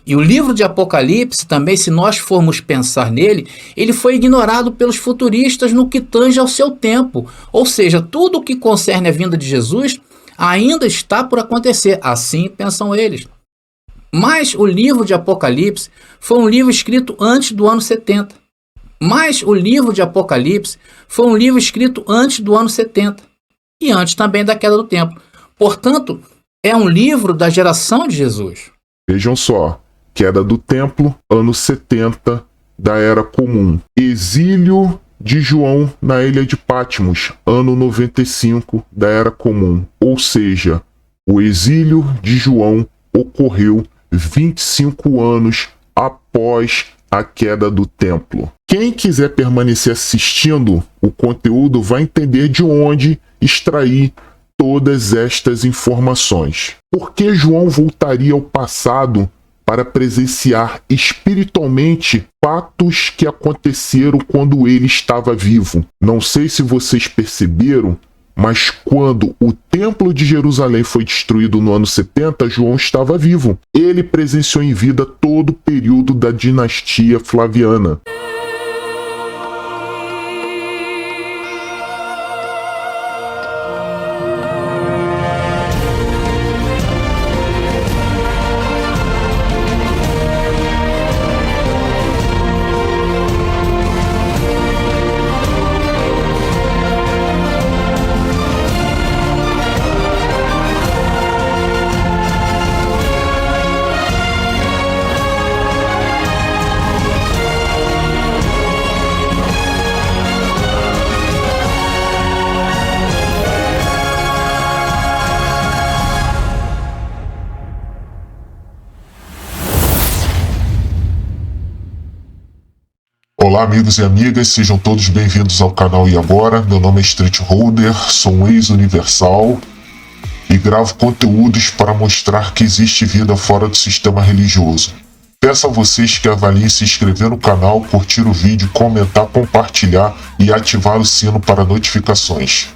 E o livro de Apocalipse também, se nós formos pensar nele, ele foi ignorado pelos futuristas no que tange ao seu tempo. Ou seja, tudo o que concerne a vinda de Jesus ainda está por acontecer, assim pensam eles. Mas o livro de Apocalipse foi um livro escrito antes do ano 70. Mas o livro de Apocalipse foi um livro escrito antes do ano 70 e antes também da queda do templo. Portanto, é um livro da geração de Jesus. Vejam só, queda do templo, ano 70 da Era Comum. Exílio de João na ilha de Patmos, ano 95 da Era Comum. Ou seja, o exílio de João ocorreu 25 anos após a queda do templo. Quem quiser permanecer assistindo o conteúdo vai entender de onde extrair todas estas informações. Por que João voltaria ao passado para presenciar espiritualmente fatos que aconteceram quando ele estava vivo? Não sei se vocês perceberam, mas quando o Templo de Jerusalém foi destruído no ano 70, João estava vivo. Ele presenciou em vida todo o período da dinastia Flaviana. Olá amigos e amigas, sejam todos bem-vindos ao canal E Agora. Meu nome é Street Holder, sou um ex-universal e gravo conteúdos para mostrar que existe vida fora do sistema religioso. Peço a vocês que avaliem se inscrever no canal, curtir o vídeo, comentar, compartilhar e ativar o sino para notificações.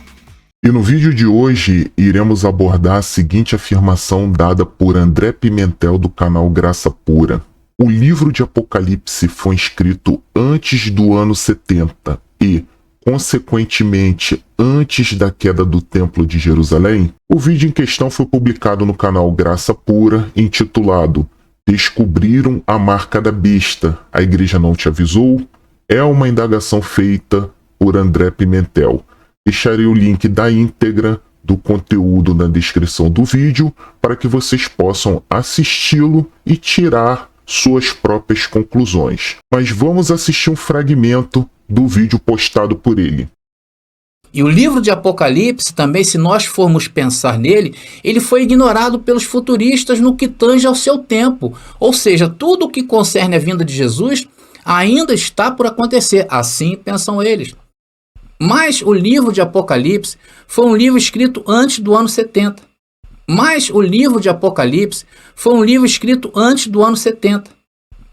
E no vídeo de hoje iremos abordar a seguinte afirmação dada por André Pimentel do canal Graça Pura. O livro de Apocalipse foi escrito antes do ano 70 e, consequentemente, antes da queda do Templo de Jerusalém. O vídeo em questão foi publicado no canal Graça Pura, intitulado Descobriram a Marca da Besta, a Igreja Não Te Avisou? É uma indagação feita por André Pimentel. Deixarei o link da íntegra do conteúdo na descrição do vídeo para que vocês possam assisti-lo e tirar suas próprias conclusões. Mas vamos assistir um fragmento do vídeo postado por ele. E o livro de Apocalipse também, se nós formos pensar nele, ele foi ignorado pelos futuristas no que tange ao seu tempo. Ou seja, tudo o que concerne a vinda de Jesus ainda está por acontecer, assim pensam eles. Mas o livro de Apocalipse foi um livro escrito antes do ano 70. Mas o livro de Apocalipse foi um livro escrito antes do ano 70.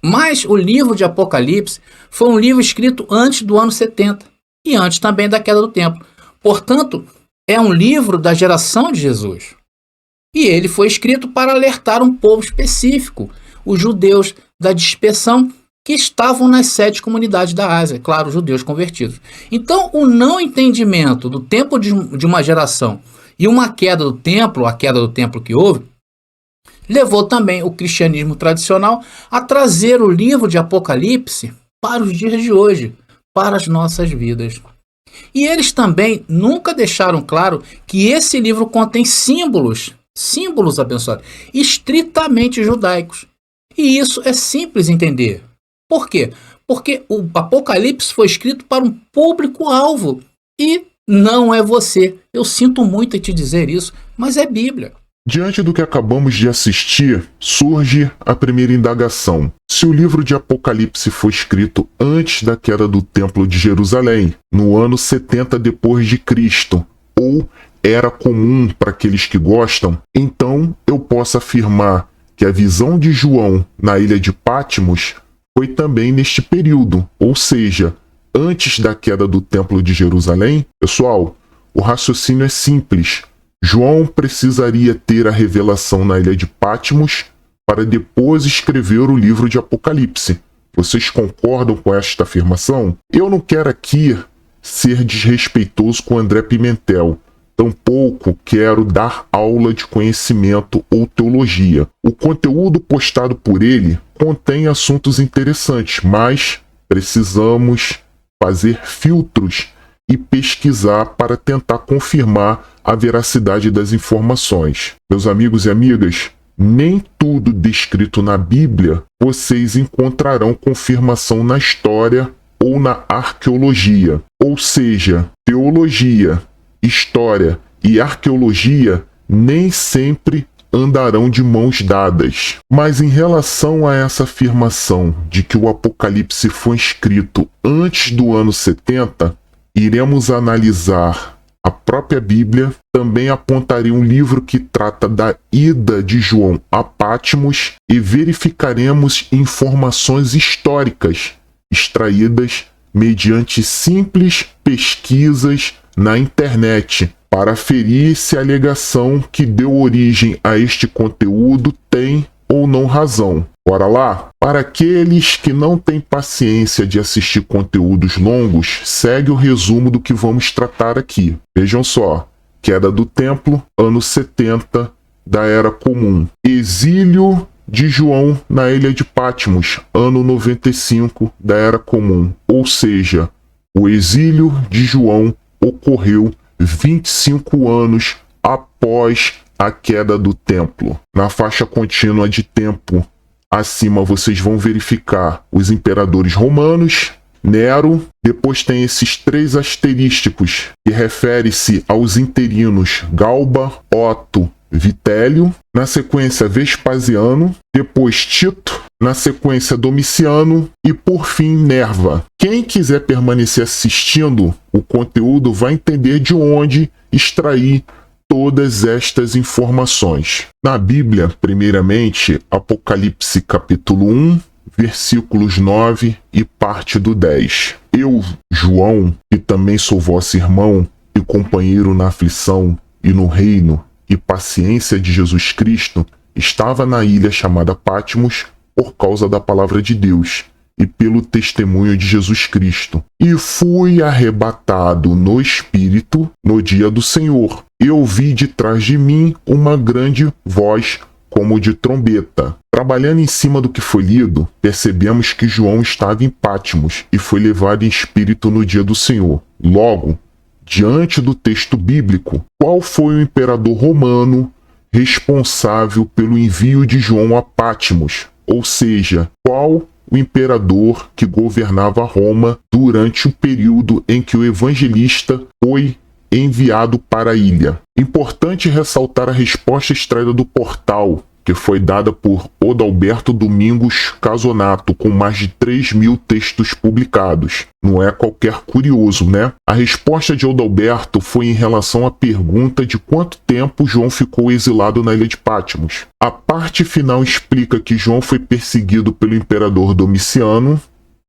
Mas o livro de Apocalipse foi um livro escrito antes do ano 70 e antes também da queda do templo. Portanto, é um livro da geração de Jesus. E ele foi escrito para alertar um povo específico, os judeus da dispersão que estavam nas 7 comunidades da Ásia, claro, os judeus convertidos. Então, o não entendimento do tempo de uma geração e uma queda do templo, a queda do templo que houve, levou também o cristianismo tradicional a trazer o livro de Apocalipse para os dias de hoje, para as nossas vidas. E eles também nunca deixaram claro que esse livro contém símbolos abençoados, estritamente judaicos. E isso é simples entender. Por quê? Porque o Apocalipse foi escrito para um público-alvo e não é você. Eu sinto muito em te dizer isso, mas é Bíblia. Diante do que acabamos de assistir, surge a primeira indagação. Se o livro de Apocalipse foi escrito antes da queda do Templo de Jerusalém, no ano 70 depois de Cristo, ou era comum para aqueles que gostam, então eu posso afirmar que a visão de João na ilha de Patmos foi também neste período, ou seja, antes da queda do Templo de Jerusalém. Pessoal, o raciocínio é simples. João precisaria ter a revelação na ilha de Patmos para depois escrever o livro de Apocalipse. Vocês concordam com esta afirmação? Eu não quero aqui ser desrespeitoso com André Pimentel. Tampouco quero dar aula de conhecimento ou teologia. O conteúdo postado por ele contém assuntos interessantes, mas precisamos fazer filtros e pesquisar para tentar confirmar a veracidade das informações. Meus amigos e amigas, nem tudo descrito na Bíblia vocês encontrarão confirmação na história ou na arqueologia. Ou seja, teologia, história e arqueologia nem sempre andarão de mãos dadas. Mas em relação a essa afirmação de que o Apocalipse foi escrito antes do ano 70, iremos analisar a própria Bíblia. Também apontarei um livro que trata da ida de João a Patmos e verificaremos informações históricas extraídas mediante simples pesquisas na internet para aferir se a alegação que deu origem a este conteúdo tem ou não razão. Bora lá? Para aqueles que não têm paciência de assistir conteúdos longos, segue o resumo do que vamos tratar aqui. Vejam só: queda do templo, ano 70 da Era Comum. Exílio de João na ilha de Patmos, ano 95 da Era Comum. Ou seja, o exílio de João ocorreu 25 anos após a queda do templo. Na faixa contínua de tempo acima vocês vão verificar os imperadores romanos, Nero, depois tem esses 3 asterísticos que refere-se aos interinos Galba, Otto, Vitélio, na sequência Vespasiano, depois Tito, na sequência Domiciano e por fim Nerva. Quem quiser permanecer assistindo o conteúdo vai entender de onde extrair todas estas informações. Na Bíblia, primeiramente, Apocalipse capítulo 1, versículos 9 e parte do 10. Eu, João, que também sou vosso irmão e companheiro na aflição e no reino e paciência de Jesus Cristo, estava na ilha chamada Patmos por causa da palavra de Deus e pelo testemunho de Jesus Cristo. E fui arrebatado no Espírito no dia do Senhor. E ouvi de trás de mim uma grande voz como de trombeta. Trabalhando em cima do que foi lido, percebemos que João estava em Patmos e foi levado em espírito no dia do Senhor. Logo, diante do texto bíblico, qual foi o imperador romano responsável pelo envio de João a Patmos? Ou seja, qual o imperador que governava Roma durante o período em que o evangelista foi enviado para a ilha? Importante ressaltar a resposta extraída do portal, que foi dada por Odalberto Domingos Casonato, com mais de 3.000 textos publicados. Não é qualquer curioso, né? A resposta de Odalberto foi em relação à pergunta de quanto tempo João ficou exilado na ilha de Patmos. A parte final explica que João foi perseguido pelo imperador Domiciano.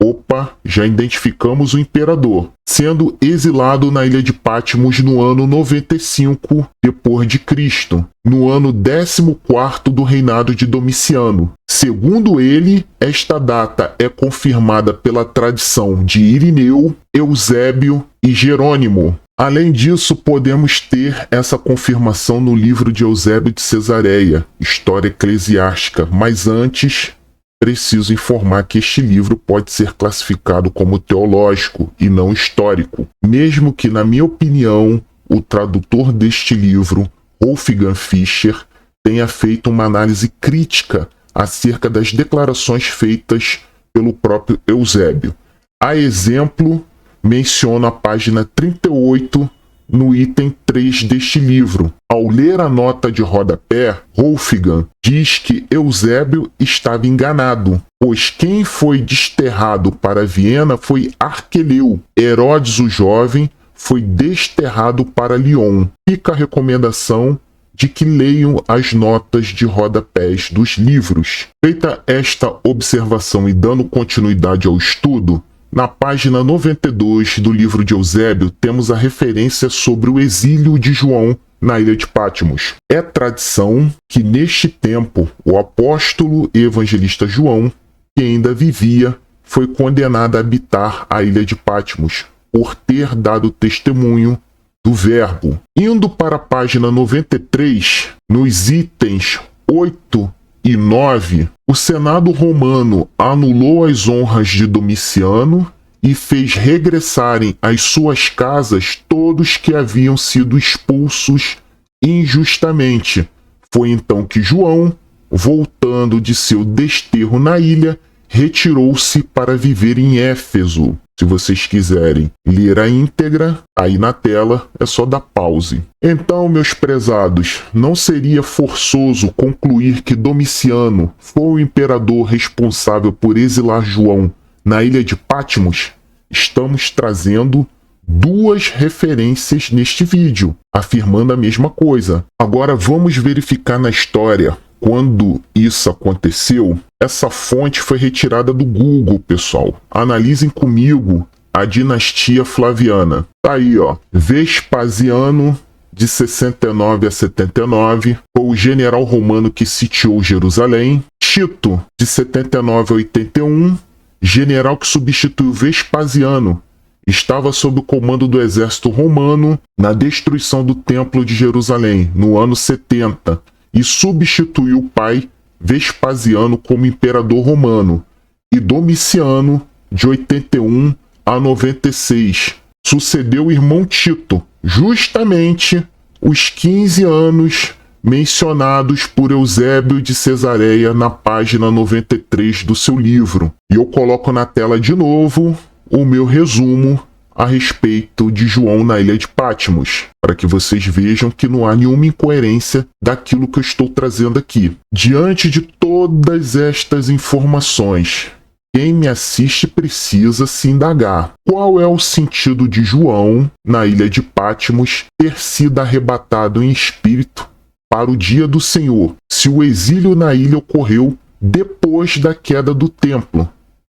Opa, já identificamos o imperador, sendo exilado na ilha de Patmos no ano 95 depois de Cristo, no ano 14º do reinado de Domiciano. Segundo ele, esta data é confirmada pela tradição de Irineu, Eusébio e Jerônimo. Além disso, podemos ter essa confirmação no livro de Eusébio de Cesareia, História Eclesiástica, mas antes preciso informar que este livro pode ser classificado como teológico e não histórico, mesmo que, na minha opinião, o tradutor deste livro, Wolfgang Fischer, tenha feito uma análise crítica acerca das declarações feitas pelo próprio Eusébio. A exemplo, menciono a página 38 no item 3 deste livro. Ao ler a nota de rodapé, Wolfgang diz que Eusébio estava enganado, pois quem foi desterrado para Viena foi Arqueleu. Herodes o Jovem foi desterrado para Lyon. Fica a recomendação de que leiam as notas de rodapés dos livros. Feita esta observação e dando continuidade ao estudo, na página 92 do livro de Eusébio temos a referência sobre o exílio de João na ilha de Patmos. É tradição que neste tempo o apóstolo e evangelista João, que ainda vivia, foi condenado a habitar a ilha de Patmos por ter dado testemunho do Verbo. Indo para a página 93, nos itens 8 e 9, o Senado romano anulou as honras de Domiciano e fez regressarem às suas casas todos que haviam sido expulsos injustamente. Foi então que João, voltando de seu desterro na ilha, retirou-se para viver em Éfeso. Se vocês quiserem ler a íntegra, aí na tela é só dar pause. Então, meus prezados, não seria forçoso concluir que Domiciano foi o imperador responsável por exilar João na ilha de Patmos? Estamos trazendo duas referências neste vídeo, afirmando a mesma coisa. Agora vamos verificar na história quando isso aconteceu. Essa fonte foi retirada do Google, pessoal. Analisem comigo a dinastia Flaviana. Tá aí, ó. Vespasiano, de 69 a 79, foi o general romano que sitiou Jerusalém. Tito, de 79 a 81, general que substituiu Vespasiano, estava sob o comando do exército romano na destruição do Templo de Jerusalém, no ano 70, e substituiu o pai Vespasiano como imperador romano, e Domiciano, de 81 a 96, sucedeu o irmão Tito, justamente os 15 anos mencionados por Eusébio de Cesareia na página 93 do seu livro. E eu coloco na tela de novo o meu resumo a respeito de João na ilha de Patmos, para que vocês vejam que não há nenhuma incoerência daquilo que eu estou trazendo aqui. Diante de todas estas informações, quem me assiste precisa se indagar. Qual é o sentido de João, na ilha de Patmos, ter sido arrebatado em espírito para o dia do Senhor, se o exílio na ilha ocorreu depois da queda do templo?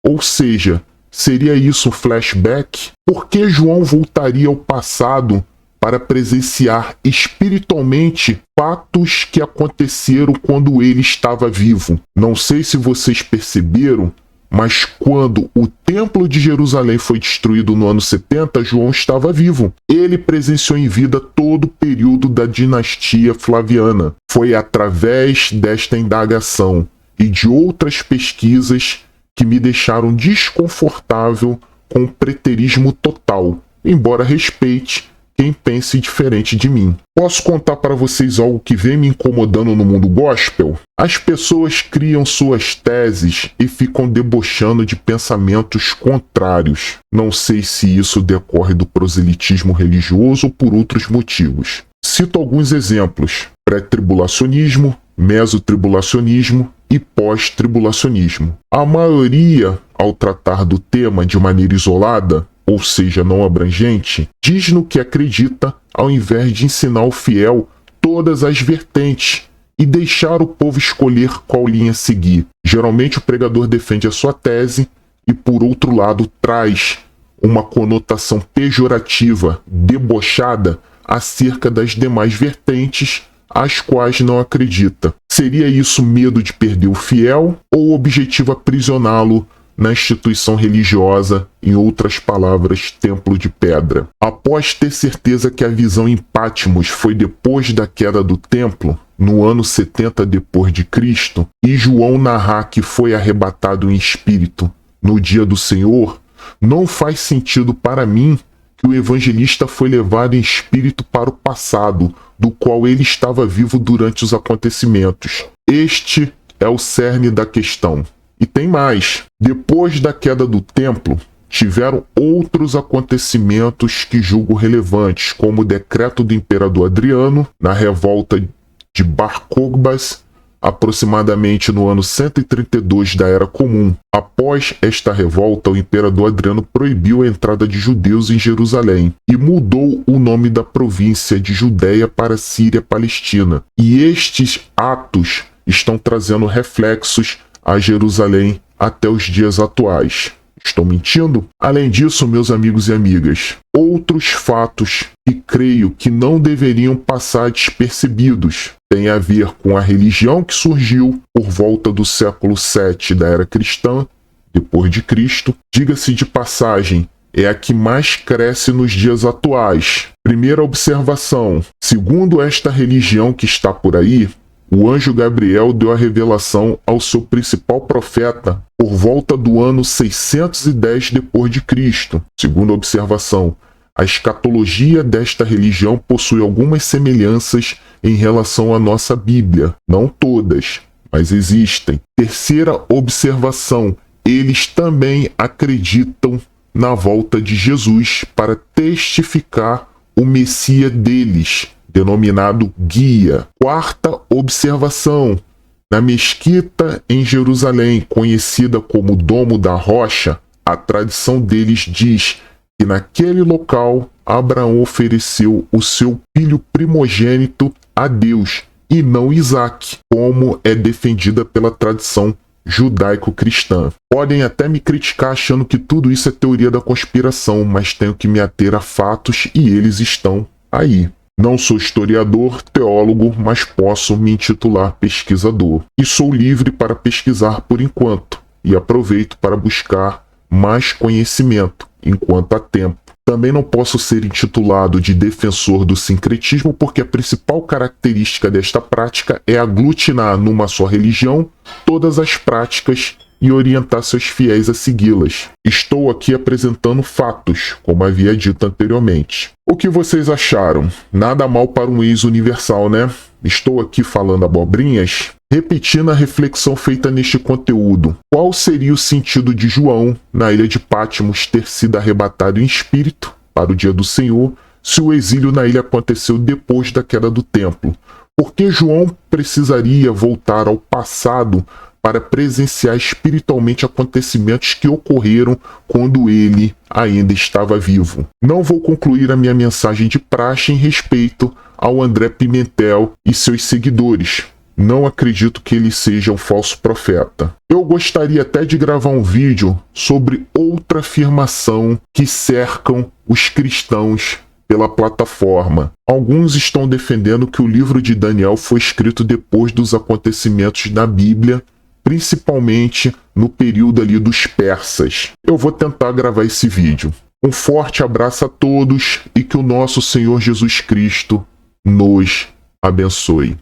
Ou seja, seria isso um flashback? Por que João voltaria ao passado para presenciar espiritualmente fatos que aconteceram quando ele estava vivo? Não sei se vocês perceberam, mas quando o Templo de Jerusalém foi destruído no ano 70, João estava vivo. Ele presenciou em vida todo o período da dinastia Flaviana. Foi através desta indagação e de outras pesquisas que me deixaram desconfortável com o preterismo total, embora respeite quem pense diferente de mim. Posso contar para vocês algo que vem me incomodando no mundo gospel? As pessoas criam suas teses e ficam debochando de pensamentos contrários. Não sei se isso decorre do proselitismo religioso ou por outros motivos. Cito alguns exemplos: pré-tribulacionismo, mesotribulacionismo e pós-tribulacionismo. A maioria, ao tratar do tema de maneira isolada, ou seja, não abrangente, diz no que acredita, ao invés de ensinar ao fiel todas as vertentes e deixar o povo escolher qual linha seguir. Geralmente o pregador defende a sua tese e, por outro lado, traz uma conotação pejorativa, debochada, acerca das demais vertentes às quais não acredita. Seria isso medo de perder o fiel ou o objetivo aprisioná-lo na instituição religiosa, em outras palavras, templo de pedra? Após ter certeza que a visão em Patmos foi depois da queda do templo, no ano 70 depois de Cristo, e João narrar que foi arrebatado em espírito no dia do Senhor, não faz sentido para mim que o evangelista foi levado em espírito para o passado, do qual ele estava vivo durante os acontecimentos. Este é o cerne da questão. E tem mais. Depois da queda do templo, tiveram outros acontecimentos que julgo relevantes, como o decreto do imperador Adriano, na revolta de Bar Kokhbas, aproximadamente no ano 132 da Era Comum. Após esta revolta, o imperador Adriano proibiu a entrada de judeus em Jerusalém e mudou o nome da província de Judéia para Síria-Palestina. E estes atos estão trazendo reflexos a Jerusalém até os dias atuais. Estou mentindo? Além disso, meus amigos e amigas, outros fatos que creio que não deveriam passar despercebidos têm a ver com a religião que surgiu por volta do século 7 da era cristã, depois de Cristo. Diga-se de passagem, é a que mais cresce nos dias atuais. Primeira observação: segundo esta religião que está por aí, o anjo Gabriel deu a revelação ao seu principal profeta por volta do ano 610 depois de Cristo. Segunda observação: a escatologia desta religião possui algumas semelhanças em relação à nossa Bíblia. Não todas, mas existem. Terceira observação: eles também acreditam na volta de Jesus para testificar o Messias deles, denominado Guia. Quarta observação: na mesquita em Jerusalém, conhecida como Domo da Rocha, a tradição deles diz que naquele local Abraão ofereceu o seu filho primogênito a Deus e não Isaque, como é defendida pela tradição judaico-cristã. Podem até me criticar achando que tudo isso é teoria da conspiração, mas tenho que me ater a fatos e eles estão aí. Não sou historiador, teólogo, mas posso me intitular pesquisador. E sou livre para pesquisar por enquanto, e aproveito para buscar mais conhecimento enquanto há tempo. Também não posso ser intitulado de defensor do sincretismo, porque a principal característica desta prática é aglutinar numa só religião todas as práticas e orientar seus fiéis a segui-las. Estou aqui apresentando fatos, como havia dito anteriormente. O que vocês acharam? Nada mal para um ex-universal, né? Estou aqui falando abobrinhas? Repetindo a reflexão feita neste conteúdo, qual seria o sentido de João, na ilha de Patmos, ter sido arrebatado em espírito para o dia do Senhor, se o exílio na ilha aconteceu depois da queda do templo? Por que João precisaria voltar ao passado para presenciar espiritualmente acontecimentos que ocorreram quando ele ainda estava vivo? Não vou concluir a minha mensagem de praxe em respeito ao André Pimentel e seus seguidores. Não acredito que ele seja um falso profeta. Eu gostaria até de gravar um vídeo sobre outra afirmação que cercam os cristãos pela plataforma. Alguns estão defendendo que o livro de Daniel foi escrito depois dos acontecimentos da Bíblia, principalmente no período ali dos persas. Eu vou tentar gravar esse vídeo. Um forte abraço a todos e que o nosso Senhor Jesus Cristo nos abençoe.